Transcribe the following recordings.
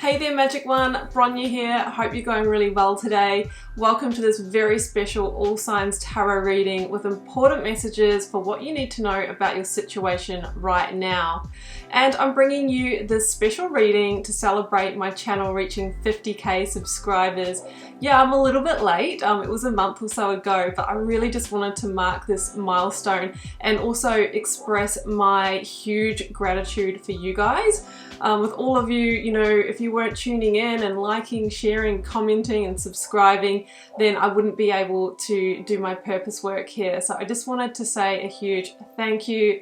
Hey there Magic One, Bronya here. I hope you're going really well today. Welcome to this very special All Signs Tarot reading with important messages for what you need to know about your situation right now. And I'm bringing you this special reading to celebrate my channel reaching 50k subscribers. Yeah, I'm a little bit late. It was a month or so ago, but I really just wanted to mark this milestone and also express my huge gratitude for you guys. With all of you, if you weren't tuning in and liking, sharing, commenting and subscribing, then I wouldn't be able to do my purpose work here. So I just wanted to say a huge thank you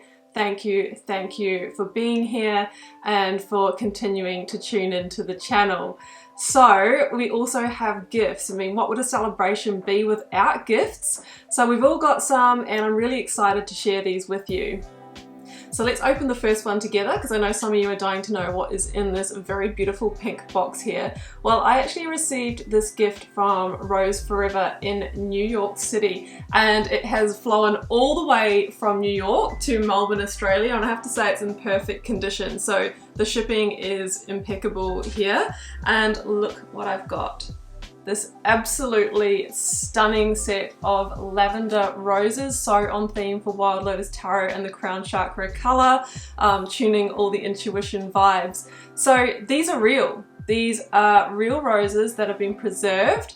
for being here and for continuing to tune into the channel. So we also have gifts. I mean, what would a celebration be without gifts? So we've all got some and I'm really excited to share these with you. So let's open the first one together because I know some of you are dying to know what is in this very beautiful pink box here. Well, I actually received this gift from Rose Forever in New York City and it has flown all the way from New York to Melbourne, Australia, and I have to say it's in perfect condition. So the shipping is impeccable here, and look what I've got. This absolutely stunning set of lavender roses, so on theme for Wild Lotus Tarot and the Crown Chakra color, tuning all the intuition vibes. So these are real. These are real roses that have been preserved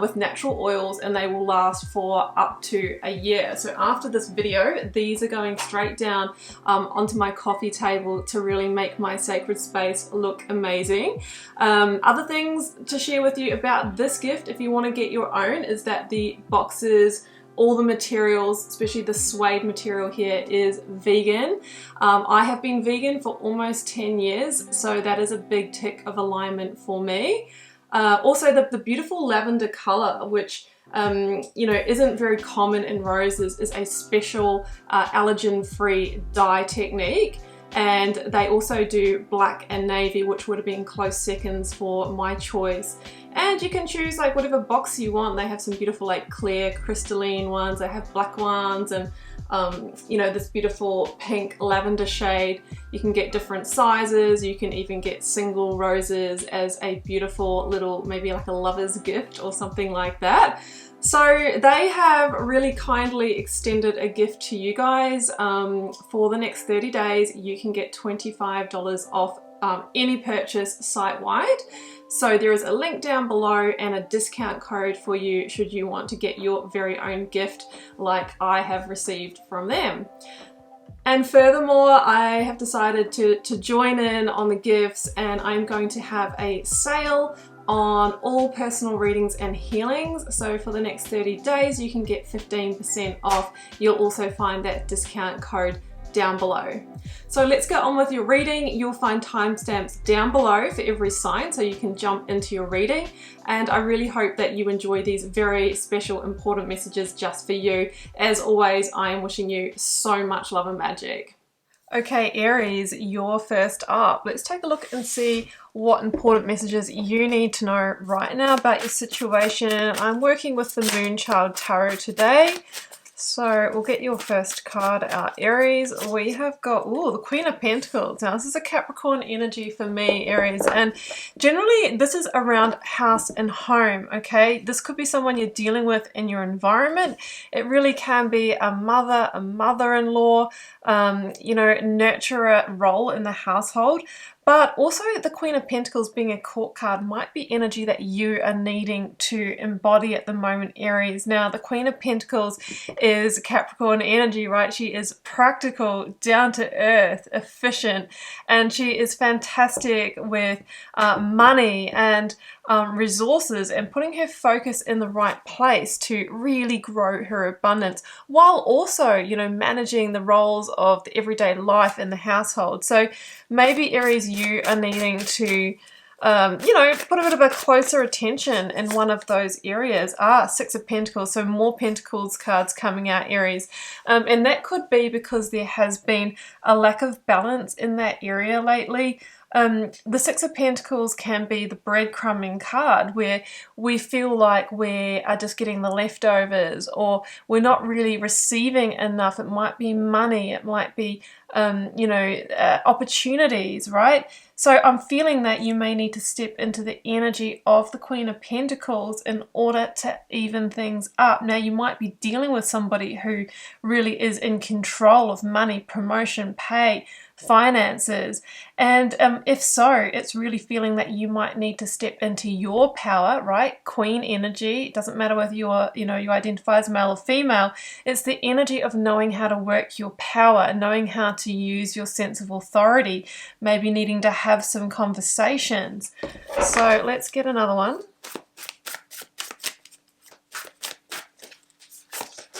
with natural oils, and they will last for up to a year. So after this video, these are going straight down onto my coffee table to really make my sacred space look amazing. Other things to share with you about this gift, if you want to get your own, is that the boxes, all the materials, especially the suede material here, is vegan. I have been vegan for almost 10 years, so that is a big tick of alignment for me. Also the beautiful lavender color, which isn't very common in roses, is a special allergen-free dye technique. And they also do black and navy, which would have been close seconds for my choice. And you can choose like whatever box you want. They have some beautiful like clear crystalline ones. They have black ones and this beautiful pink lavender shade. You can get different sizes. You can even get single roses as a beautiful little, maybe like a lover's gift or something like that. So they have really kindly extended a gift to you guys. For the next 30 days, you can get $25 off any purchase site-wide. So there is a link down below and a discount code for you should you want to get your very own gift like I have received from them. And furthermore, I have decided to join in on the gifts, and I'm going to have a sale on all personal readings and healings. So for the next 30 days, you can get 15% off. You'll also find that discount code down below. So let's go on with your reading. You'll find timestamps down below for every sign so you can jump into your reading. And I really hope that you enjoy these very special, important messages just for you. As always, I am wishing you so much love and magic. Okay, Aries, you're first up. Let's take a look and see what important messages you need to know right now about your situation. I'm working with the Moonchild Tarot today. So we'll get your first card out, Aries. We have got, the Queen of Pentacles. Now this is a Capricorn energy for me, Aries, and generally this is around house and home, okay? This could be someone you're dealing with in your environment. It really can be a mother, a mother-in-law, nurturer role in the household. But also the Queen of Pentacles being a court card might be energy that you are needing to embody at the moment, Aries. Now, the Queen of Pentacles is Capricorn energy, right? She is practical, down to earth, efficient, and she is fantastic with money and resources and putting her focus in the right place to really grow her abundance while also, managing the roles of the everyday life in the household. So maybe Aries, you are needing to put a bit of a closer attention in one of those areas. Six of Pentacles, so more Pentacles cards coming out, Aries. And that could be because there has been a lack of balance in that area lately. the Six of Pentacles can be the breadcrumbing card, where we feel like we are just getting the leftovers, or we're not really receiving enough. It might be money, it might be opportunities, right? So I'm feeling that you may need to step into the energy of the Queen of Pentacles in order to even things up. Now, you might be dealing with somebody who really is in control of money, promotion, pay, finances, and if so, it's really feeling that you might need to step into your power, right? Queen energy. It doesn't matter whether you identify as male or female. It's the energy of knowing how to work your power, knowing how to use your sense of authority, maybe needing to have some conversations. So let's get another one.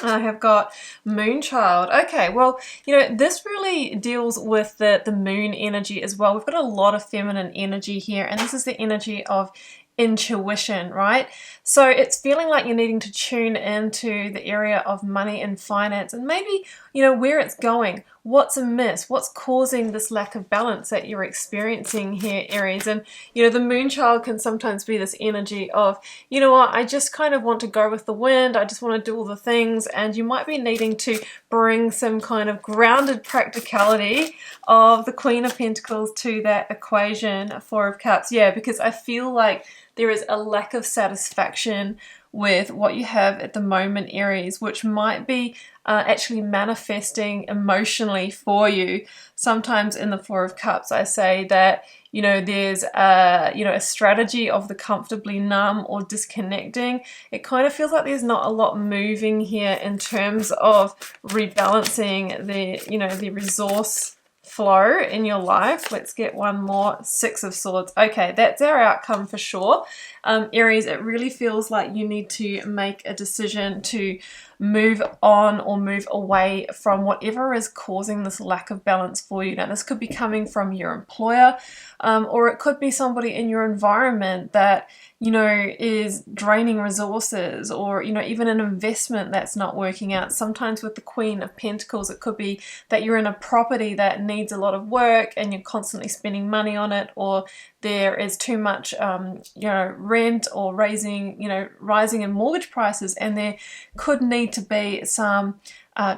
I have got Moonchild. Okay, well, this really deals with the moon energy as well. We've got a lot of feminine energy here, and this is the energy of intuition, right? So it's feeling like you're needing to tune into the area of money and finance, and maybe, where it's going, what's amiss, what's causing this lack of balance that you're experiencing here, Aries. And, the Moonchild can sometimes be this energy of, I just kind of want to go with the wind, I just want to do all the things, and you might be needing to bring some kind of grounded practicality of the Queen of Pentacles to that equation, Four of Cups. Yeah, because I feel like there is a lack of satisfaction with what you have at the moment, Aries, which might be actually manifesting emotionally for you. Sometimes in the Four of Cups, I say that, there's a strategy of the comfortably numb or disconnecting. It kind of feels like there's not a lot moving here in terms of rebalancing the resource flow in your life. Let's get one more. Six of Swords. Okay, that's our outcome for sure. Aries, it really feels like you need to make a decision to move on or move away from whatever is causing this lack of balance for you. Now, this could be coming from your employer, or it could be somebody in your environment that, is draining resources, or, even an investment that's not working out. Sometimes with the Queen of Pentacles, it could be that you're in a property that needs a lot of work and you're constantly spending money on it, or there is too much, rent, or rising in mortgage prices, and there could need to be some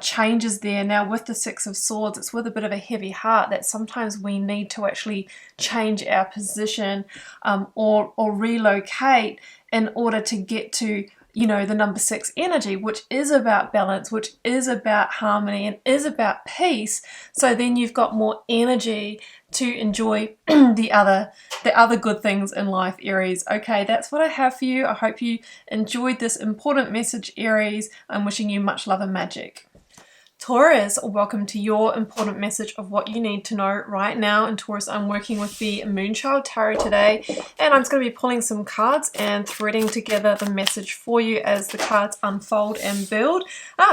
changes there. Now, with the Six of Swords, it's with a bit of a heavy heart that sometimes we need to actually change our position or relocate in order to get to the number 6 energy, which is about balance, which is about harmony, and is about peace. So then you've got more energy to enjoy the other good things in life, Aries. Okay, that's what I have for you. I hope you enjoyed this important message, Aries. I'm wishing you much love and magic. Taurus, welcome to your important message of what you need to know right now. And Taurus, I'm working with the Moonchild Tarot today, and I'm just going to be pulling some cards and threading together the message for you as the cards unfold and build.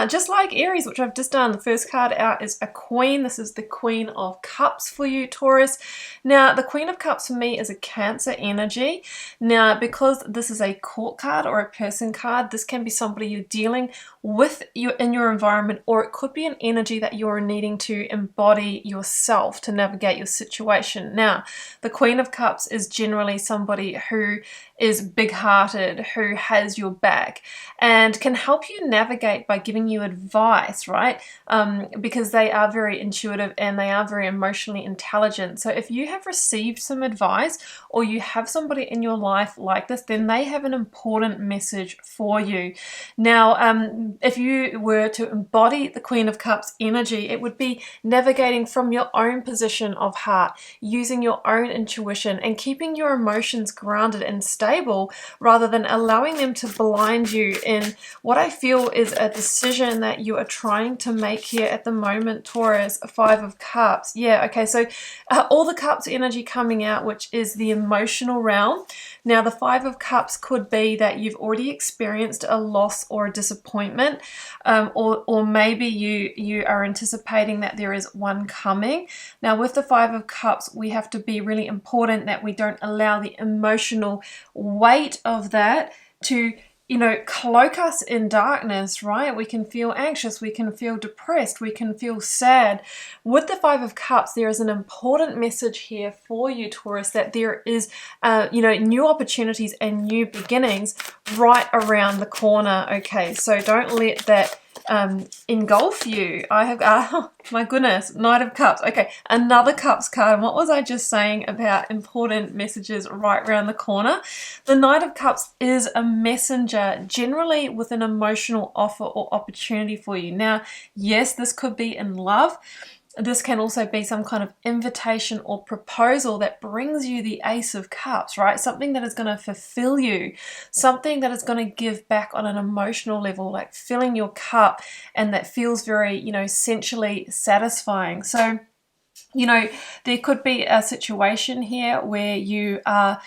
Just like Aries, which I've just done, the first card out is a Queen. This is the Queen of Cups for you, Taurus. Now, the Queen of Cups for me is a Cancer energy. Now, because this is a court card or a person card, this can be somebody you're dealing with in your environment, or it could be an energy that you're needing to embody yourself to navigate your situation. Now, the Queen of Cups is generally somebody who is big-hearted, who has your back, and can help you navigate by giving you advice, right? Because they are very intuitive and they are very emotionally intelligent. So if you have received some advice, or you have somebody in your life like this, then they have an important message for you. Now, if you were to embody the Queen of Cups energy, it would be navigating from your own position of heart, using your own intuition, and keeping your emotions grounded and stable, rather than allowing them to blind you in what I feel is a decision that you are trying to make here at the moment, Taurus. Five of Cups. Yeah, okay, so all the Cups energy coming out, which is the emotional realm. Now, the Five of Cups could be that you've already experienced a loss or a disappointment, or maybe you are anticipating that there is one coming. Now, with the Five of Cups, we have to be really important that we don't allow the emotional weight of that to you know, cloak us in darkness, right? We can feel anxious, we can feel depressed, we can feel sad. With the Five of Cups, there is an important message here for you, Taurus, that there is, you know, new opportunities and new beginnings right around the corner. Okay, so don't let that engulf you. I have, oh my goodness, Knight of Cups. Okay, another Cups card. And what was I just saying about important messages right around the corner? The Knight of Cups is a messenger, generally with an emotional offer or opportunity for you. Now, yes, this could be in love. This can also be some kind of invitation or proposal that brings you the Ace of Cups, right? Something that is going to fulfill you, something that is going to give back on an emotional level, like filling your cup, and that feels very, you know, sensually satisfying. So, you know, there could be a situation here where you are,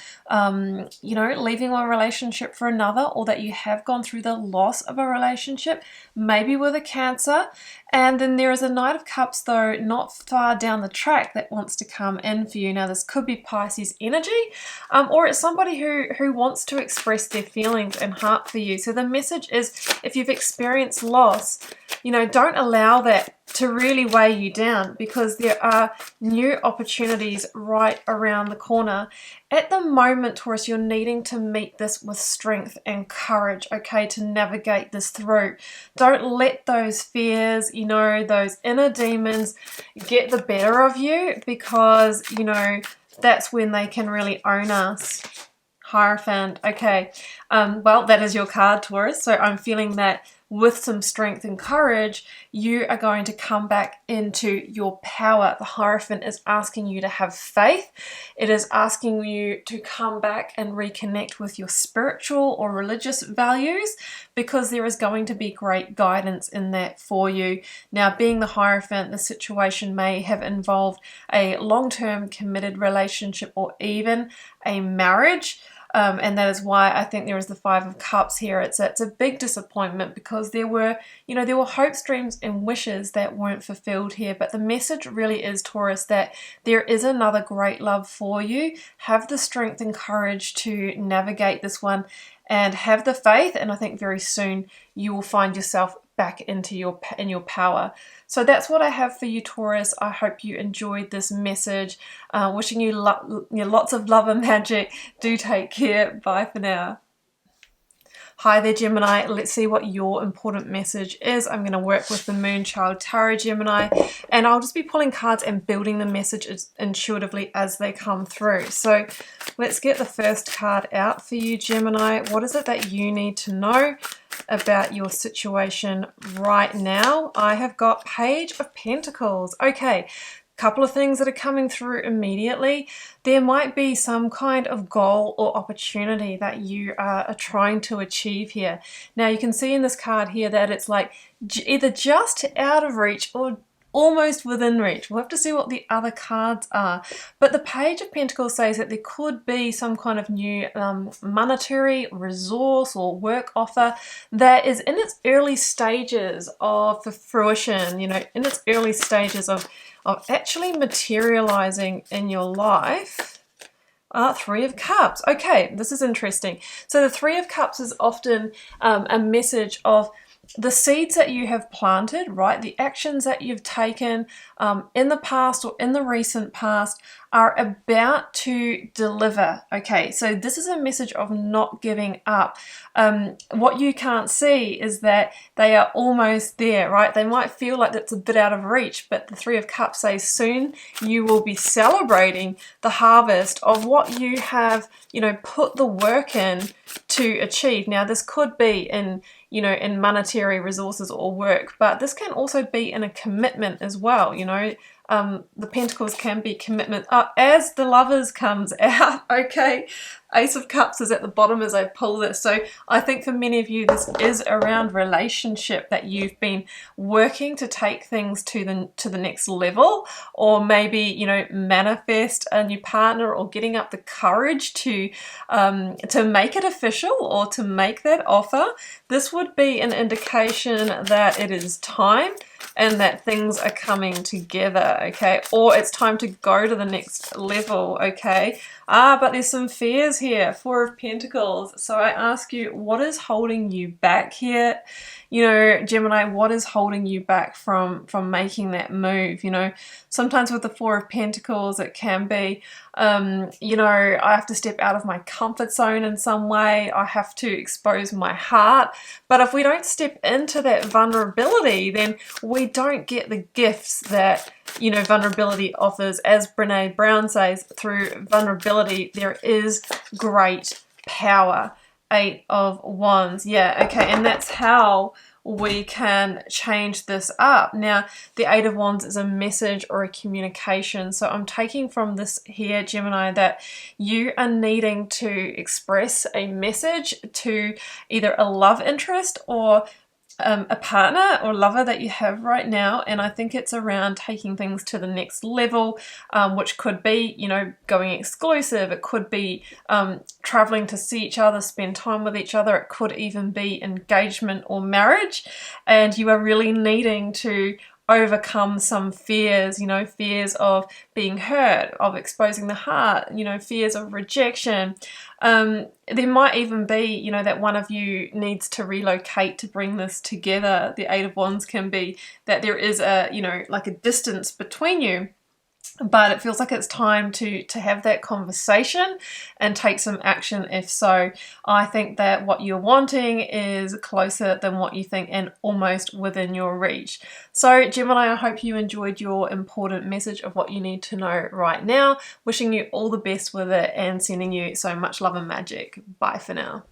you know, leaving one relationship for another, or that you have gone through the loss of a relationship, maybe with a Cancer. And then there is a Knight of Cups, though, not far down the track that wants to come in for you. Now, this could be Pisces energy, or it's somebody who wants to express their feelings and heart for you. So the message is, if you've experienced loss, you know, don't allow that to really weigh you down, because there are new opportunities right around the corner. At the moment, Taurus, you're needing to meet this with strength and courage, okay, to navigate this through. Don't let those fears, you know, those inner demons get the better of you, because, you know, that's when they can really own us. Hierophant. Okay, well, that is your card, Taurus. So I'm feeling that with some strength and courage, you are going to come back into your power. The Hierophant is asking you to have faith. It is asking you to come back and reconnect with your spiritual or religious values, because there is going to be great guidance in that for you. Now, being the Hierophant, the situation may have involved a long-term committed relationship or even a marriage. And that is why I think there is the Five of Cups here. It's a big disappointment, because there were, you know, there were hopes, dreams and wishes that weren't fulfilled here. But the message really is, Taurus, that there is another great love for you. Have the strength and courage to navigate this one, and have the faith. And I think very soon you will find yourself back into your power. So that's what I have for you, Taurus. I hope you enjoyed this message. Wishing you lots of love and magic. Do take care. Bye for now. Hi there, Gemini. Let's see what your important message is. I'm going to work with the Moon Child Tarot, Gemini, and I'll just be pulling cards and building the messages intuitively as they come through. So let's get the first card out for you, Gemini. What is it that you need to know about your situation right now? I have got Page of Pentacles. Okay. Couple of things that are coming through immediately. There might be some kind of goal or opportunity that you are trying to achieve here. Now, you can see in this card here that it's like either just out of reach or almost within reach. We'll have to see what the other cards are. But the Page of Pentacles says that there could be some kind of new monetary resource or work offer that is in its early stages of fruition, you know, in its early stages of actually materializing in your life. Three of Cups. Okay, this is interesting. So the Three of Cups is often a message of the seeds that you have planted, right? The actions that you've taken in the past or in the recent past are about to deliver. Okay, so this is a message of not giving up. What you can't see is that they are almost there, right? They might feel like that's a bit out of reach, but the Three of Cups says soon you will be celebrating the harvest of what you have, you know, put the work in to achieve. Now, this could be in, you know, in monetary resources or work, but this can also be in a commitment as well, you know. The Pentacles can be commitment. As the Lovers comes out, okay, Ace of Cups is at the bottom as I pull this. So I think for many of you, this is around relationship, that you've been working to take things to the next level, or maybe, you know, manifest a new partner, or getting up the courage to make it official or to make that offer. This would be an indication that it is time and that things are coming together, okay? Or it's time to go to the next level, okay? But there's some fears here. Four of Pentacles. So I ask you, what is holding you back here? You know, Gemini, what is holding you back from making that move? You know, sometimes with the Four of Pentacles, it can be, you know, I have to step out of my comfort zone in some way. I have to expose my heart. But if we don't step into that vulnerability, then we don't get the gifts that, you know, vulnerability offers. As Brené Brown says, through vulnerability, there is great power. Eight of Wands. Yeah, okay, and that's how we can change this up. Now, the Eight of Wands is a message or a communication. So I'm taking from this here, Gemini, that you are needing to express a message to either a love interest or a partner or lover that you have right now. And I think it's around taking things to the next level, which could be, you know, going exclusive. It could be traveling to see each other, spend time with each other. It could even be engagement or marriage. And you are really needing to overcome some fears, you know, fears of being hurt, of exposing the heart, you know, fears of rejection. There might even be, you know, that one of you needs to relocate to bring this together. The Eight of Wands can be that there is a, you know, like a distance between you. But it feels like it's time to have that conversation and take some action. If so, I think that what you're wanting is closer than what you think and almost within your reach. So Gemini, I hope you enjoyed your important message of what you need to know right now. Wishing you all the best with it and sending you so much love and magic. Bye for now.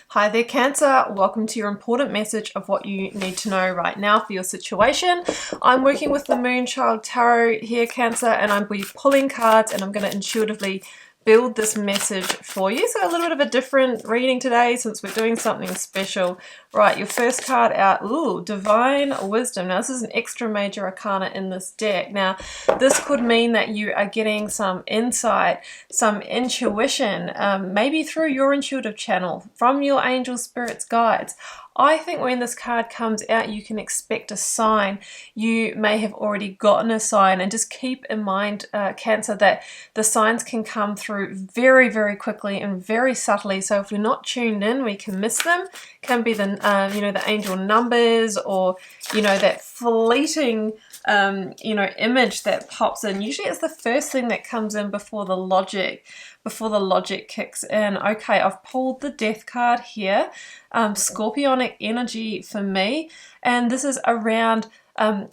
Hi there, Cancer. Welcome to your important message of what you need to know right now for your situation. I'm working with the Moonchild Tarot here, Cancer, and I'm pulling cards and I'm going to intuitively build this message for you. So a little bit of a different reading today since we're doing something special. Right, your first card out, ooh, Divine Wisdom. Now this is an extra major arcana in this deck. Now this could mean that you are getting some insight, some intuition, maybe through your intuitive channel, from your angel spirits guides. I think when this card comes out, you can expect a sign. You may have already gotten a sign, and just keep in mind, Cancer, that the signs can come through very, very quickly and very subtly. So if we're not tuned in, we can miss them. Can be the, you know, the angel numbers, or, you know, that fleeting, you know, image that pops in. Usually it's the first thing that comes in before the logic kicks in. Okay, I've pulled the Death card here. Scorpionic energy for me, and this is around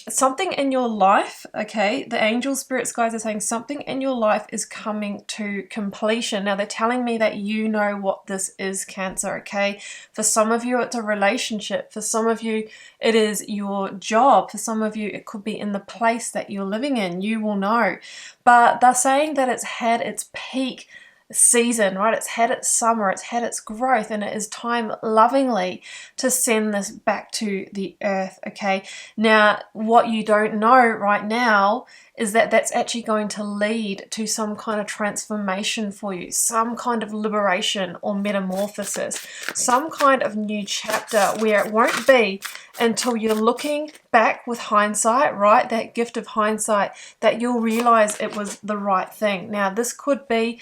something in your life. Okay, the angel spirits guys are saying something in your life is coming to completion. Now they're telling me that you know what this is, Cancer. Okay, for some of you it's a relationship, for some of you it is your job, for some of you it could be in the place that you're living in. You will know, but they're saying that it's had its peak season, right? It's had its summer, it's had its growth, and it is time lovingly to send this back to the earth. Okay, now what you don't know right now is that that's actually going to lead to some kind of transformation for you, some kind of liberation or metamorphosis, some kind of new chapter where it won't be until you're looking back with hindsight, right? That gift of hindsight, that you'll realize it was the right thing. Now, this could be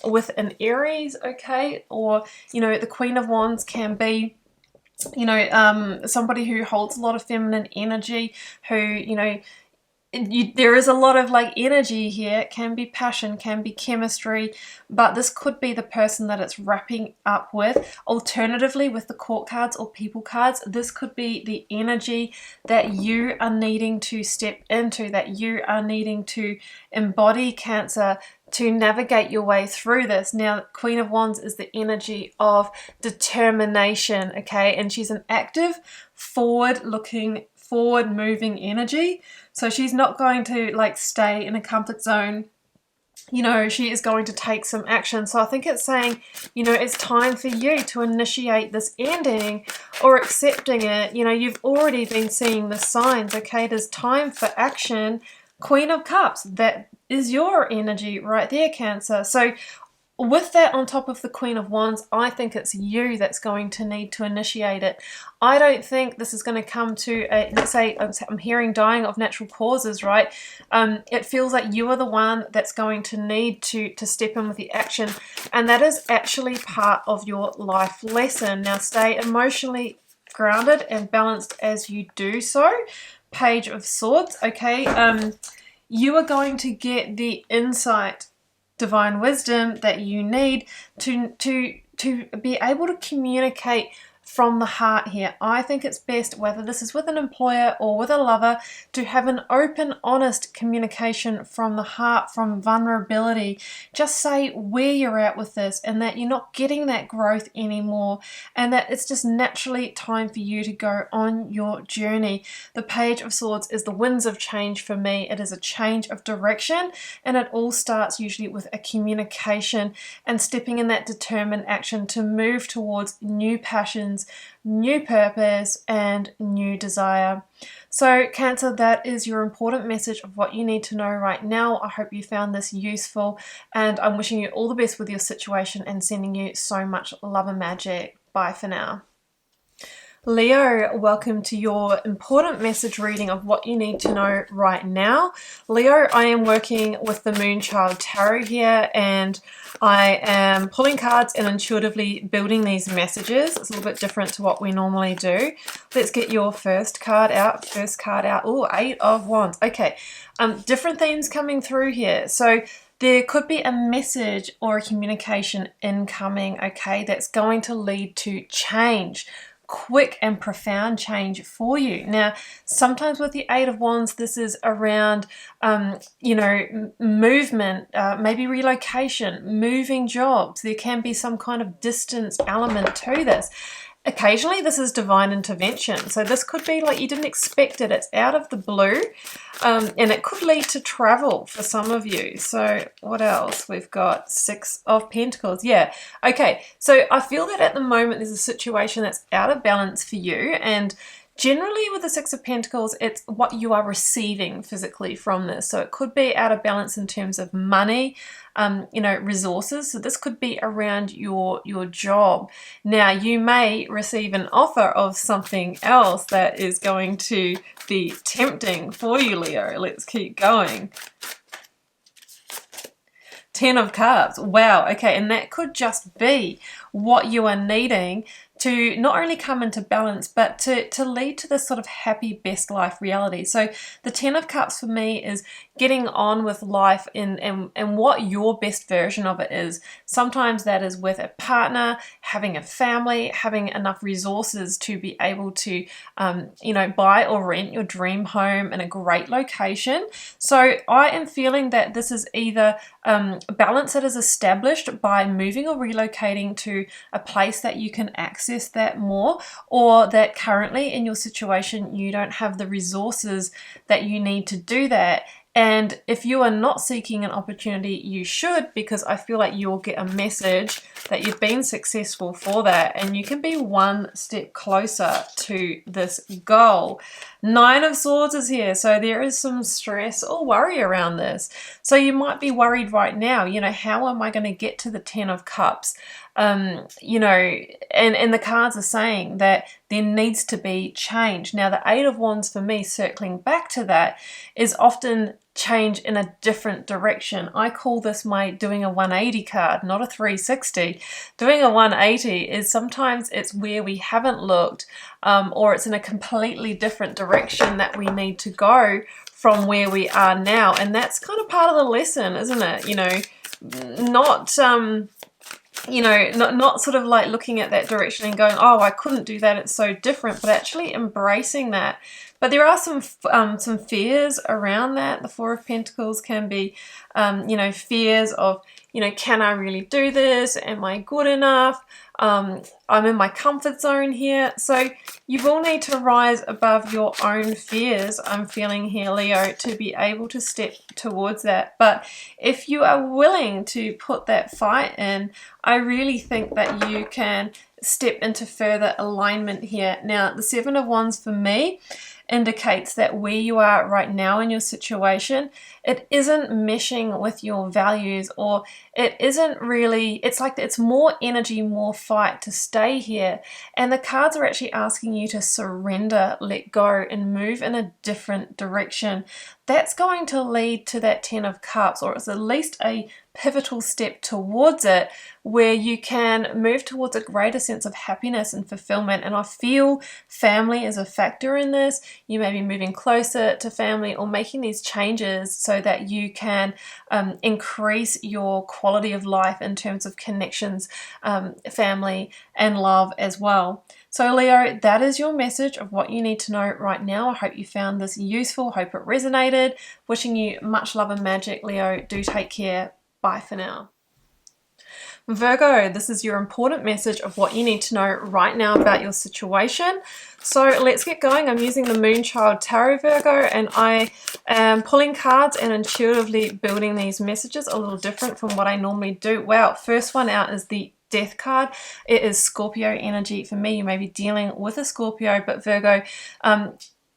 with an Aries, okay? Or, you know, the Queen of Wands can be, you know, somebody who holds a lot of feminine energy, who, you know, there is a lot of like energy here. It can be passion, can be chemistry, but this could be the person that it's wrapping up with. Alternatively, with the court cards or people cards, this could be the energy that you are needing to step into, that you are needing to embody, Cancer, to navigate your way through this. Now, Queen of Wands is the energy of determination, okay? And she's an active, forward-looking, forward-moving energy. So she's not going to like stay in a comfort zone. You know, she is going to take some action. So I think it's saying, you know, it's time for you to initiate this ending or accepting it. You know, you've already been seeing the signs, okay? It is time for action. Queen of Cups, that is your energy right there, Cancer. So with that on top of the Queen of Wands, I think it's you that's going to need to initiate it. I don't think this is going to come to a, let's say, I'm hearing dying of natural causes, right? It feels like you are the one that's going to need to step in with the action, and that is actually part of your life lesson. Now, stay emotionally grounded and balanced as you do so. Page of Swords, okay? You are going to get the insight, divine wisdom that you need to be able to communicate from the heart here. I think it's best, whether this is with an employer or with a lover, to have an open, honest communication from the heart, from vulnerability. Just say where you're at with this and that you're not getting that growth anymore, and that it's just naturally time for you to go on your journey. The Page of Swords is the winds of change for me. It is a change of direction, and it all starts usually with a communication and stepping in that determined action to move towards new passions, new purpose, and new desire. So Cancer, that is your important message of what you need to know right now. I hope you found this useful, and I'm wishing you all the best with your situation and sending you so much love and magic. Bye for now. Leo, welcome to your important message reading of what you need to know right now. Leo, I am working with the Moonchild Tarot here, and I am pulling cards and intuitively building these messages. It's a little bit different to what we normally do. Let's get your first card out. Oh, 8 of Wands. Okay, different themes coming through here. So there could be a message or a communication incoming, okay, that's going to lead to change. Quick and profound change for you. Now, sometimes with the 8 of Wands, this is around, movement, maybe relocation, moving jobs. There can be some kind of distance element to this. Occasionally, this is divine intervention. So this could be like you didn't expect it. It's out of the blue, and it could lead to travel for some of you. So what else? We've got 6 of Pentacles. Yeah. Okay. So I feel that at the moment there's a situation that's out of balance for you, and generally with the 6 of Pentacles, it's what you are receiving physically from this. So it could be out of balance in terms of money, resources. So this could be around your job. Now, you may receive an offer of something else that is going to be tempting for you, Leo. Let's keep going. 10 of Cups. Wow. Okay. And that could just be what you are needing to not only come into balance, but to lead to this sort of happy best life reality. So the 10 of Cups for me is getting on with life and what your best version of it is. Sometimes that is with a partner, having a family, having enough resources to be able to, buy or rent your dream home in a great location. So I am feeling that this is either balance that is established by moving or relocating to a place that you can access that more, or that currently in your situation you don't have the resources that you need to do that. And if you are not seeking an opportunity, you should, because I feel like you'll get a message that you've been successful for that, and you can be one step closer to this goal. 9 of Swords is here, so there is some stress or worry around this. So you might be worried right now, how am I going to get to the 10 of Cups? And the cards are saying that there needs to be change. Now, the 8 of Wands for me, circling back to that, is often change in a different direction. I call this my doing a 180 card, not a 360. Doing a 180 is sometimes it's where we haven't looked, or it's in a completely different direction that we need to go from where we are now. And that's kind of part of the lesson, isn't it? Not sort of like looking at that direction and going, oh, I couldn't do that, it's so different, but actually embracing that. But there are some fears around that. The 4 of Pentacles can be, fears of, can I really do this? Am I good enough? I'm in my comfort zone here. So you will need to rise above your own fears, I'm feeling here, Leo, to be able to step towards that. But if you are willing to put that fight in, I really think that you can step into further alignment here. Now, the 7 of Wands for me indicates that where you are right now in your situation, it isn't meshing with your values, or it isn't really, it's like it's more energy, more fight to stay here. And the cards are actually asking you to surrender, let go, and move in a different direction. That's going to lead to that 10 of Cups, or it's at least a pivotal step towards it, where you can move towards a greater sense of happiness and fulfillment. And I feel family is a factor in this. You may be moving closer to family or making these changes so that you can increase your quality of life in terms of connections, family, and love as well. So Leo, that is your message of what you need to know right now. I hope you found this useful. Hope it resonated. Wishing you much love and magic, Leo. Do take care. Bye for now. Virgo, this is your important message of what you need to know right now about your situation. So let's get going. I'm using the Moonchild Tarot, Virgo, and I am pulling cards and intuitively building these messages a little different from what I normally do. Wow, first one out is the Death card. It is Scorpio energy for me. You may be dealing with a Scorpio, but Virgo,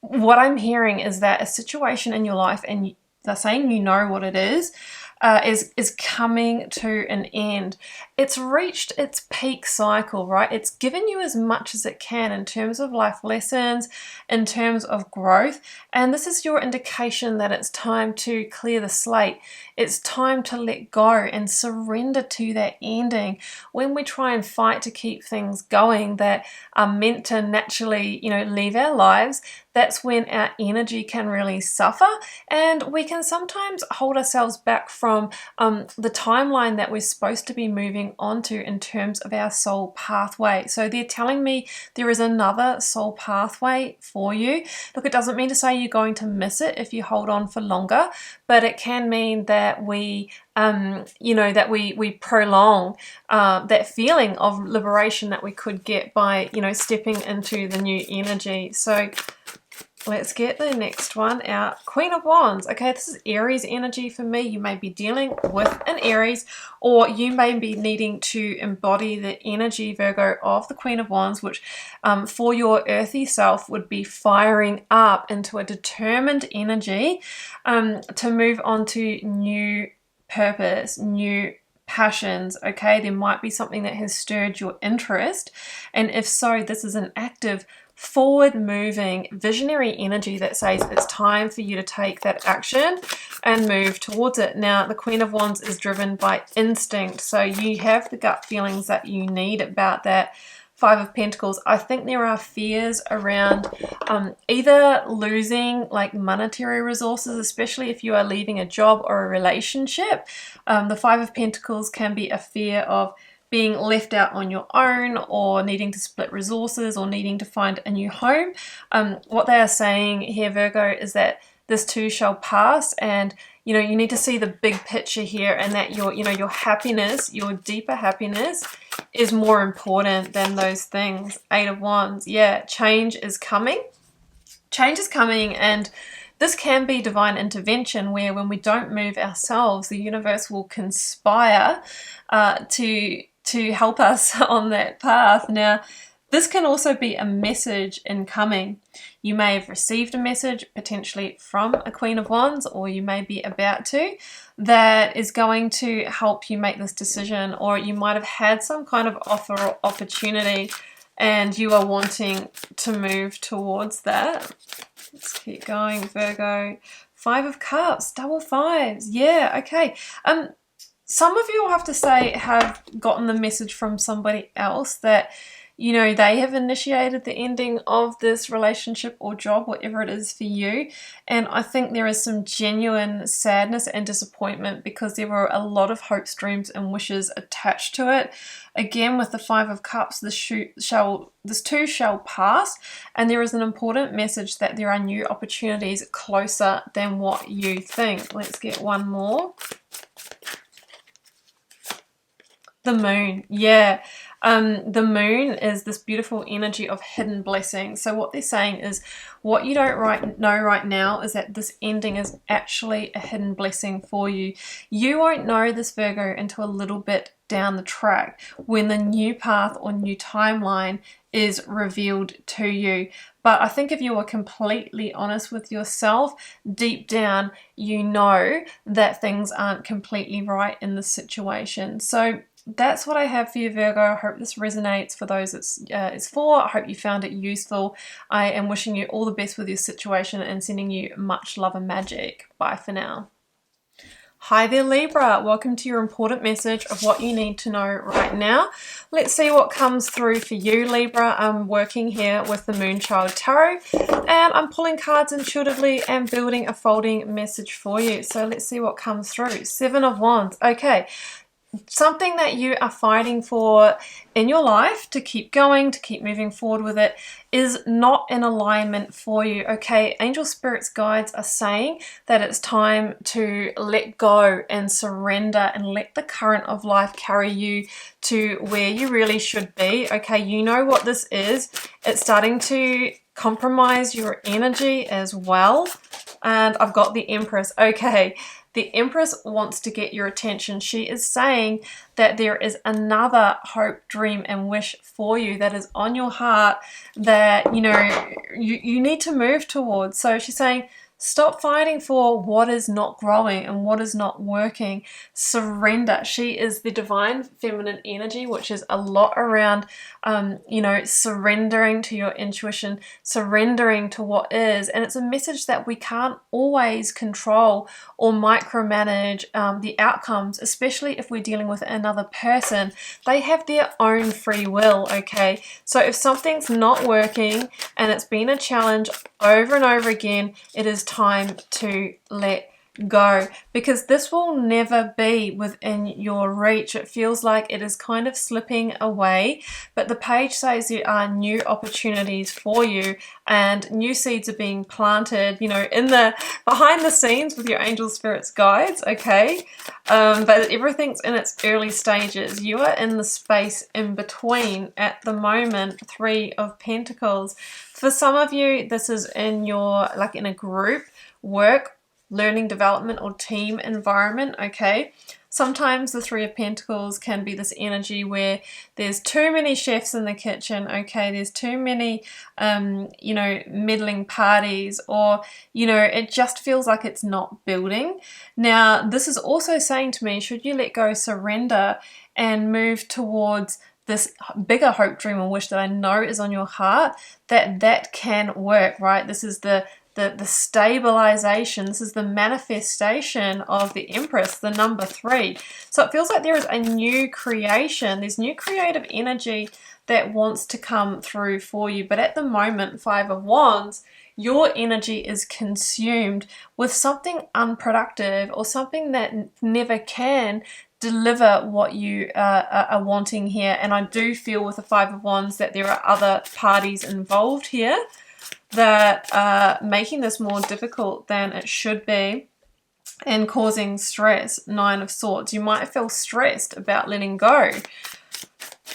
what I'm hearing is that a situation in your life, and they're saying you know what it is coming to an end. It's reached its peak cycle, right? It's given you as much as it can in terms of life lessons, in terms of growth, and this is your indication that it's time to clear the slate. It's time to let go and surrender to that ending. When we try and fight to keep things going that are meant to naturally, leave our lives, that's when our energy can really suffer, and we can sometimes hold ourselves back from the timeline that we're supposed to be moving onto in terms of our soul pathway. So they're telling me there is another soul pathway for you. Look, it doesn't mean to say you're going to miss it if you hold on for longer, but it can mean that we we prolong that feeling of liberation that we could get by, stepping into the new energy. So let's get the next one out. Queen of Wands. Okay, this is Aries energy for me. You may be dealing with an Aries, or you may be needing to embody the energy, Virgo, of the Queen of Wands, which for your earthy self would be firing up into a determined energy to move on to new purpose, new passions. Okay, there might be something that has stirred your interest, and if so, this is an active, forward-moving, visionary energy that says it's time for you to take that action and move towards it. Now, the Queen of Wands is driven by instinct, so you have the gut feelings that you need about that. Five of Pentacles. I think there are fears around either losing like monetary resources, especially if you are leaving a job or a relationship. The Five of Pentacles can be a fear of being left out on your own, or needing to split resources, or needing to find a new home. What they are saying here, Virgo, is that this too shall pass, and you need to see the big picture here, and that your happiness, your deeper happiness, is more important than those things. Eight of Wands. Yeah, change is coming. Change is coming, and this can be divine intervention, where when we don't move ourselves, the universe will conspire to help us on that path. Now, this can also be a message incoming. You may have received a message potentially from a Queen of Wands, or you may be about to, that is going to help you make this decision, or you might have had some kind of offer or opportunity and you are wanting to move towards that. Let's keep going, Virgo. Five of Cups, double fives. Yeah, okay. Some of you, will have to say, have gotten the message from somebody else that, they have initiated the ending of this relationship or job, whatever it is for you. And I think there is some genuine sadness and disappointment, because there were a lot of hopes, dreams, and wishes attached to it. Again, with the Five of Cups, this too shall pass. And there is an important message that there are new opportunities closer than what you think. Let's get one more. The Moon. Yeah. The Moon is this beautiful energy of hidden blessings. So what they're saying is, what you don't know right now is that this ending is actually a hidden blessing for you. You won't know this, Virgo, until a little bit down the track when the new path or new timeline is revealed to you. But I think if you are completely honest with yourself, deep down, you know that things aren't completely right in this situation. So that's what I have for you, Virgo. I hope this resonates for those it's for. I hope you found it useful. I am wishing you all the best with your situation and sending you much love and magic. Bye for now. Hi there, Libra. Welcome to your important message of what you need to know right now. Let's see what comes through for you, Libra. I'm working here with the Moonchild Tarot, and I'm pulling cards intuitively and building a folding message for you. So let's see what comes through. Seven of Wands. Okay. Something that you are fighting for in your life to keep going, to keep moving forward with it, is not in alignment for you. Okay, angel spirits guides are saying that it's time to let go and surrender and let the current of life carry you to where you really should be. Okay, you know what this is. It's starting to compromise your energy as well. And I've got the Empress. Okay. The Empress wants to get your attention. She is saying that there is another hope, dream, and wish for you that is on your heart that, you know, you need to move towards. So she's saying, stop fighting for what is not growing and what is not working. Surrender. She is the divine feminine energy, which is a lot around, you know, surrendering to your intuition, surrendering to what is. And it's a message that we can't always control or micromanage the outcomes, especially if we're dealing with another person. They have their own free will, okay? So if something's not working and it's been a challenge over and over again, it is time to let go, because this will never be within your reach. It feels like it is kind of slipping away, but the page says there are new opportunities for you and new seeds are being planted, you know, in the behind the scenes with your angel spirits guides, okay? But everything's in its early stages. You are in the space in between at the moment. Three of Pentacles. For some of you, this is in your, like in a group, work, learning development, or team environment, okay? Sometimes the Three of Pentacles can be this energy where there's too many chefs in the kitchen, okay? There's too many, you know, meddling parties, or, you know, it just feels like it's not building. Now, this is also saying to me, should you let go, surrender, and move towards this bigger hope, dream, and wish that I know is on your heart, that can work, right? This is the stabilization. This is the manifestation of the Empress, the number 3. So it feels like there is a new creation. There's new creative energy that wants to come through for you. But at the moment, 5 of Wands, your energy is consumed with something unproductive or something that never can deliver what you are wanting here. And I do feel with the 5 of Wands that there are other parties involved here that are making this more difficult than it should be and causing stress. 9 of Swords. You might feel stressed about letting go.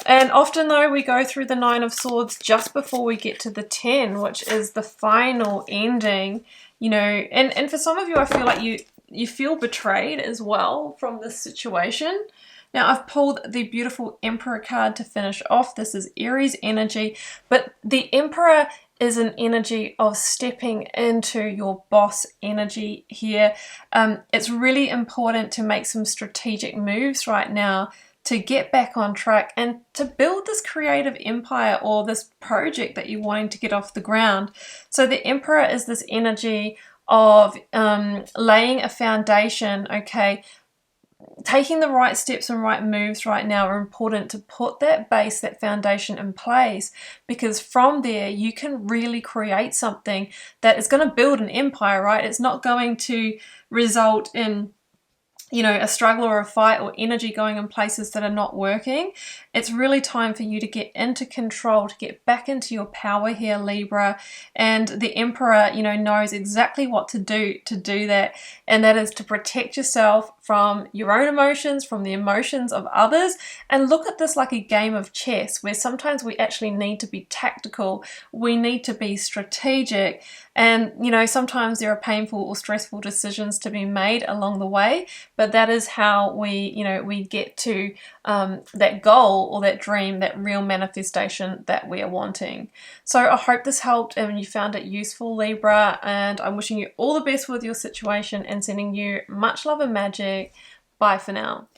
And often though, we go through the 9 of Swords just before we get to the 10, which is the final ending, you know, and for some of you, I feel like you feel betrayed as well from this situation. Now, I've pulled the beautiful Emperor card to finish off. This is Aries energy, but the Emperor is an energy of stepping into your boss energy here. It's really important to make some strategic moves right now to get back on track and to build this creative empire or this project that you're wanting to get off the ground. So the Emperor is this energy of laying a foundation, okay? Taking the right steps and right moves right now are important to put that base, that foundation in place, because from there you can really create something that is going to build an empire, right? It's not going to result in, you know, a struggle or a fight or energy going in places that are not working. It's really time for you to get into control, to get back into your power here, Libra. And the Emperor, you know, knows exactly what to do that. And that is to protect yourself from your own emotions, from the emotions of others. And look at this like a game of chess, where sometimes we actually need to be tactical. We need to be strategic. And, you know, sometimes there are painful or stressful decisions to be made along the way, but that is how we, you know, we get to that goal or that dream, that real manifestation that we are wanting. So I hope this helped and you found it useful, Libra, and I'm wishing you all the best with your situation and sending you much love and magic. Bye for now.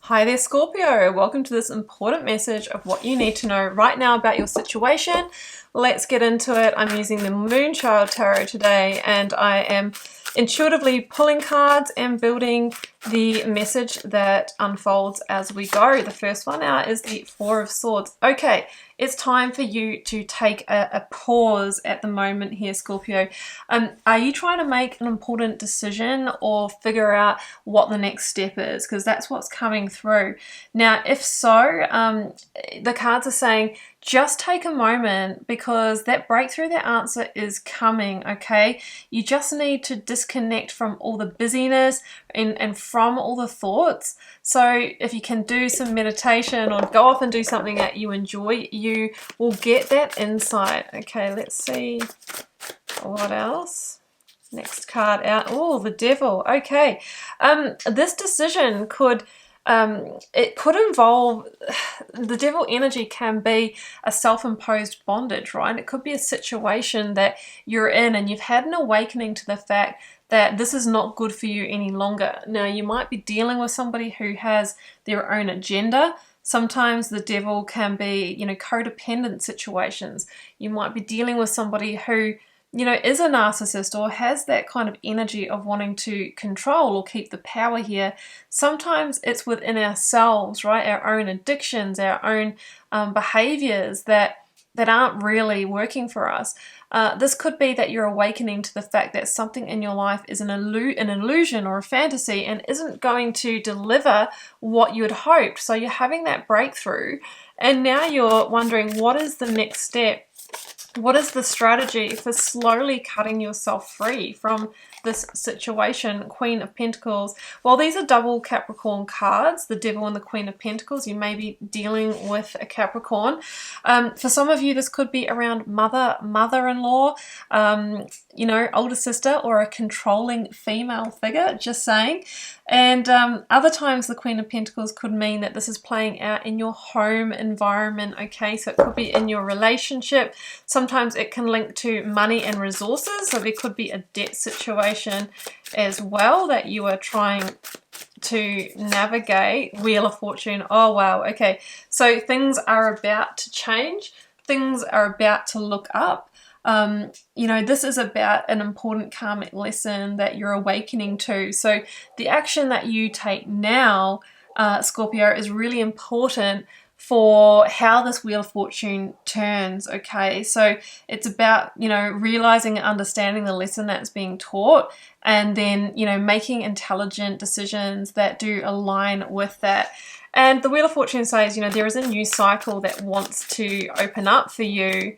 Hi there, Scorpio. Welcome to this important message of what you need to know right now about your situation. Let's get into it. I'm using the Moonchild Tarot today, and I am intuitively pulling cards and building the message that unfolds as we go. The first one out is the Four of Swords. Okay, it's time for you to take a pause at the moment here, Scorpio. Are you trying to make an important decision or figure out what the next step is? Because that's what's coming through. Now, if so, the cards are saying just take a moment, because that breakthrough, that answer is coming, okay? You just need to disconnect from all the busyness and from all the thoughts. So if you can do some meditation or go off and do something that you enjoy, you will get that insight. Okay, let's see what else. Next card out. Oh, the Devil. Okay. This decision could it could involve, the Devil energy can be a self-imposed bondage, right? It could be a situation that you're in and you've had an awakening to the fact that this is not good for you any longer. Now, you might be dealing with somebody who has their own agenda. Sometimes the Devil can be, codependent situations. You might be dealing with somebody who, is a narcissist or has that kind of energy of wanting to control or keep the power here. Sometimes it's within ourselves, right? Our own addictions, our own behaviors that aren't really working for us. This could be that you're awakening to the fact that something in your life is an illusion or a fantasy and isn't going to deliver what you had hoped. So you're having that breakthrough, and now you're wondering, what is the next step? What is the strategy for slowly cutting yourself free from this situation? Queen of Pentacles. Well, these are double Capricorn cards, the Devil and the Queen of Pentacles. You may be dealing with a Capricorn. For some of you, this could be around mother-in-law, older sister, or a controlling female figure, just saying. And other times the Queen of Pentacles could mean that this is playing out in your home environment, okay? So it could be in your relationship. Sometimes it can link to money and resources. So there could be a debt situation as well that you are trying to navigate. Wheel of Fortune. Oh, wow. Okay. So things are about to change. Things are about to look up. This is about an important karmic lesson that you're awakening to. So the action that you take now, Scorpio, is really important for how this Wheel of Fortune turns, okay? So it's about, realizing and understanding the lesson that's being taught, and then, making intelligent decisions that do align with that. And the Wheel of Fortune says, there is a new cycle that wants to open up for you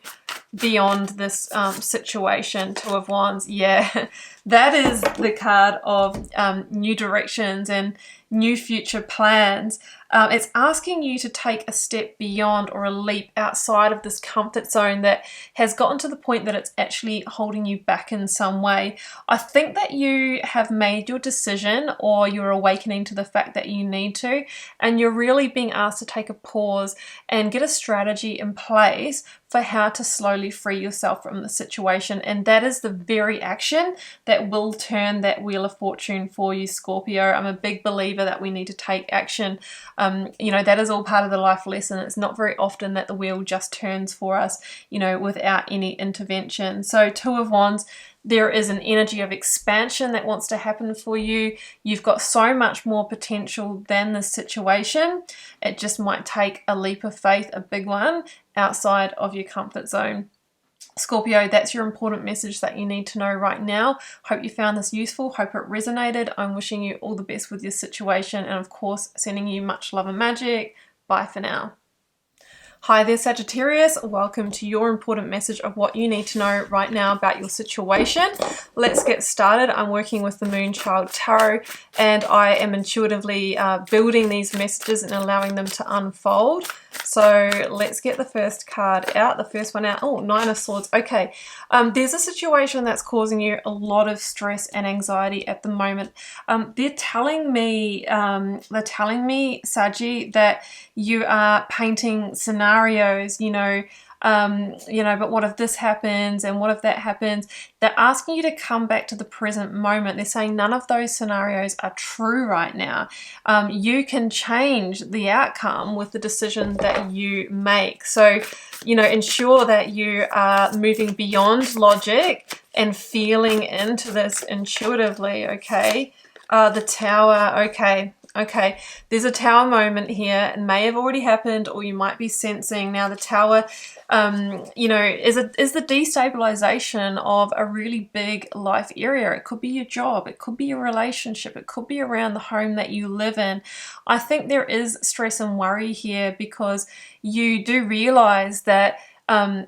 beyond this situation. Two of Wands. Yeah, that is the card of new directions and new future plans. It's asking you to take a step beyond or a leap outside of this comfort zone that has gotten to the point that it's actually holding you back in some way. I think that you have made your decision, or you're awakening to the fact that you need to, and you're really being asked to take a pause and get a strategy in place for how to slowly free yourself from the situation. And that is the very action that will turn that Wheel of Fortune for you, Scorpio. I'm a big believer that we need to take action. That is all part of the life lesson. It's not very often that the wheel just turns for us, without any intervention. So Two of Wands, there is an energy of expansion that wants to happen for you. You've got so much more potential than this situation. It just might take a leap of faith, a big one, outside of your comfort zone. Scorpio, that's your important message that you need to know right now. Hope you found this useful. Hope it resonated. I'm wishing you all the best with your situation, and of course, sending you much love and magic. Bye for now. Hi there, Sagittarius. Welcome to your important message of what you need to know right now about your situation. Let's get started. I'm working with the Moonchild Tarot, and I am intuitively building these messages and allowing them to unfold. So let's get the first card out, the first one out. Oh, Nine of Swords. Okay, there's a situation that's causing you a lot of stress and anxiety at the moment. They're telling me, Saggy, that you are painting scenarios, but what if this happens and what if that happens? They're asking you to come back to the present moment. They're saying none of those scenarios are true right now. You can change the outcome with the decision that you make. So, ensure that you are moving beyond logic and feeling into this intuitively, okay? The Tower, okay, there's a Tower moment here. It may have already happened, or you might be sensing now the Tower, is the destabilization of a really big life area. It could be your job, it could be your relationship, it could be around the home that you live in. I think there is stress and worry here because you do realize that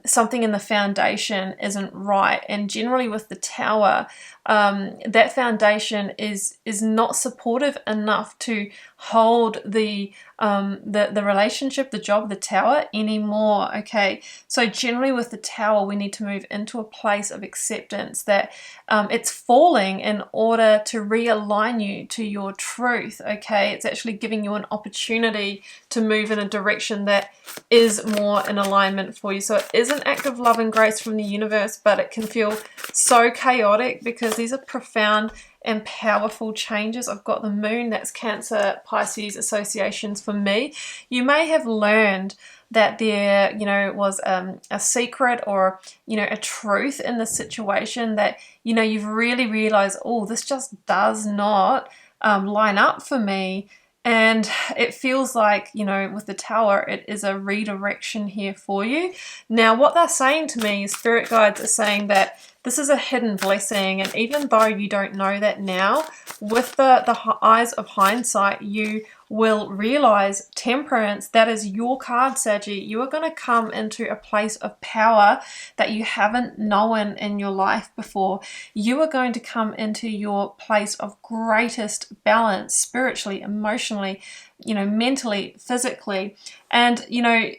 something in the foundation isn't right, and generally with the Tower, that foundation is not supportive enough to hold the relationship, the job, the Tower anymore. Okay, so generally with the Tower, we need to move into a place of acceptance that it's falling in order to realign you to your truth. Okay, it's actually giving you an opportunity to move in a direction that is more in alignment for you. So it is an act of love and grace from the universe, but it can feel so chaotic because these are profound and powerful changes. I've got the Moon, that's Cancer, Pisces associations for me. You may have learned that there, was a secret or, a truth in the situation that, you've really realized, oh, this just does not line up for me. And it feels like, with the Tower, it is a redirection here for you. Now, what they're saying to me, spirit guides are saying that this is a hidden blessing. And even though you don't know that now, with the eyes of hindsight, you will realize Temperance, that is your card, Saggy. You are going to come into a place of power that you haven't known in your life before. You are going to come into your place of greatest balance, spiritually, emotionally, mentally, physically. And,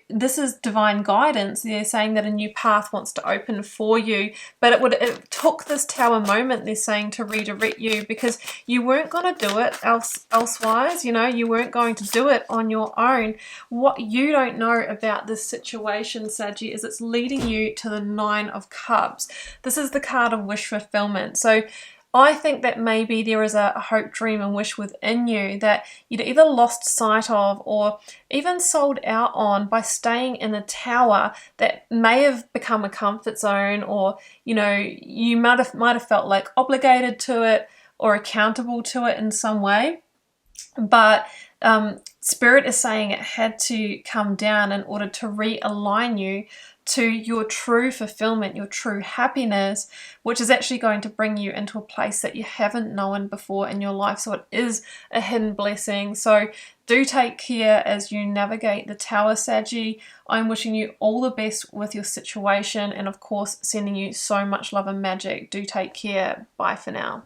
this is divine guidance. They're saying that a new path wants to open for you, but it took this Tower moment, they're saying, to redirect you, because you weren't going to do it elsewise, you weren't going to do it on your own. What you don't know about this situation, Saggy, is it's leading you to the Nine of Cups. This is the card of wish fulfillment. So I think that maybe there is a hope, dream, and wish within you that you'd either lost sight of or even sold out on by staying in a Tower that may have become a comfort zone, or, you might have felt like obligated to it or accountable to it in some way. But Spirit is saying it had to come down in order to realign you to your true fulfillment, your true happiness, which is actually going to bring you into a place that you haven't known before in your life. So it is a hidden blessing. So do take care as you navigate the Tower, Saggy. I'm wishing you all the best with your situation, and of course sending you so much love and magic. Do take care. Bye for now.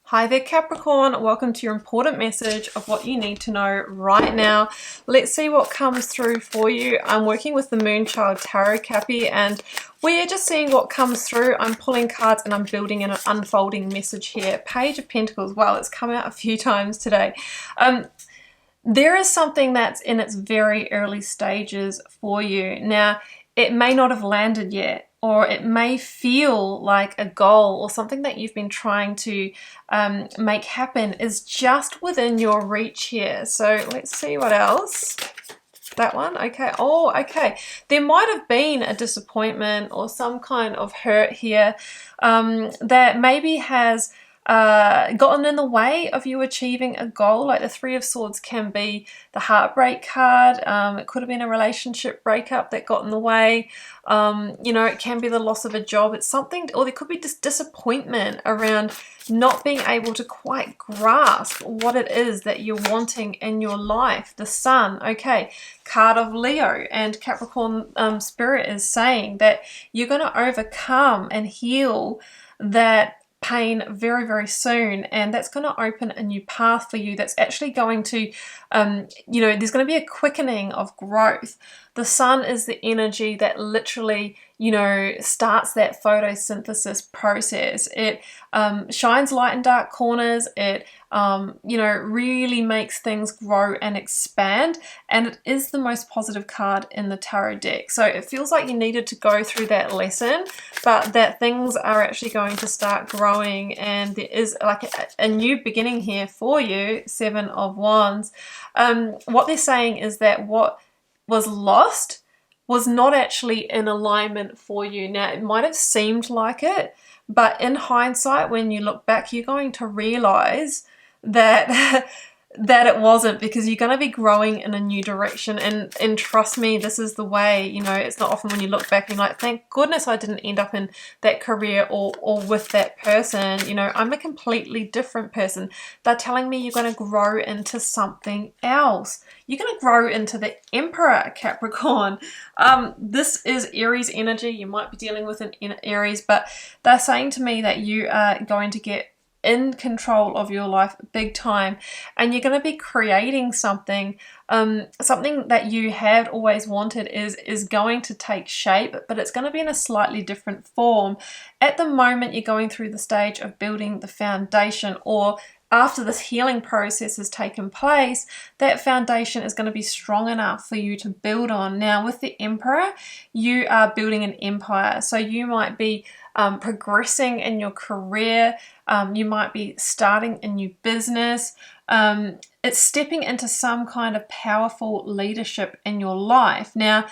Hi there, Capricorn. Welcome to your important message of what you need to know right now. Let's see what comes through for you. I'm working with the Moonchild Tarot, Cappy, and we're just seeing what comes through. I'm pulling cards and I'm building an unfolding message here. Page of Pentacles. Wow, it's come out a few times today. There is something that's in its very early stages for you. Now, it may not have landed yet, or it may feel like a goal or something that you've been trying to make happen is just within your reach here. So let's see what else. That one, okay. Oh, okay. There might have been a disappointment or some kind of hurt here that maybe has gotten in the way of you achieving a goal. Like the Three of Swords can be the heartbreak card. It could have been a relationship breakup that got in the way. You know, it can be the loss of a job. It's something, or there could be this disappointment around not being able to quite grasp what it is that you're wanting in your life. The Sun, okay, card of Leo, and Capricorn spirit is saying that you're going to overcome and heal that pain very, very soon, and that's going to open a new path for you. That's actually going to, you know, there's going to be a quickening of growth. The Sun is the energy that literally, you know, starts that photosynthesis process. It shines light in dark corners. It, you know, really makes things grow and expand. And it is the most positive card in the tarot deck. So it feels like you needed to go through that lesson, but that things are actually going to start growing. And there is like a new beginning here for you, Seven of Wands. What they're saying is that what was lost was not actually in alignment for you. Now, it might have seemed like it, but in hindsight, when you look back, you're going to realize that that it wasn't, because you're going to be growing in a new direction. And trust me, this is the way. You know, it's not often when you look back and you're like, thank goodness I didn't end up in that career or with that person. You know, I'm a completely different person. They're telling me you're going to grow into something else. You're going to grow into the Emperor, Capricorn. This is Aries energy. You might be dealing with an Aries, but they're saying to me that you are going to get in control of your life big time, and you're going to be creating something, something that you had always wanted is going to take shape, but it's going to be in a slightly different form. At the moment, you're going through the stage of building the foundation, or after this healing process has taken place, that foundation is going to be strong enough for you to build on. Now, with the Emperor, you are building an empire. So you might be progressing in your career. You might be starting a new business. It's stepping into some kind of powerful leadership in your life. Now,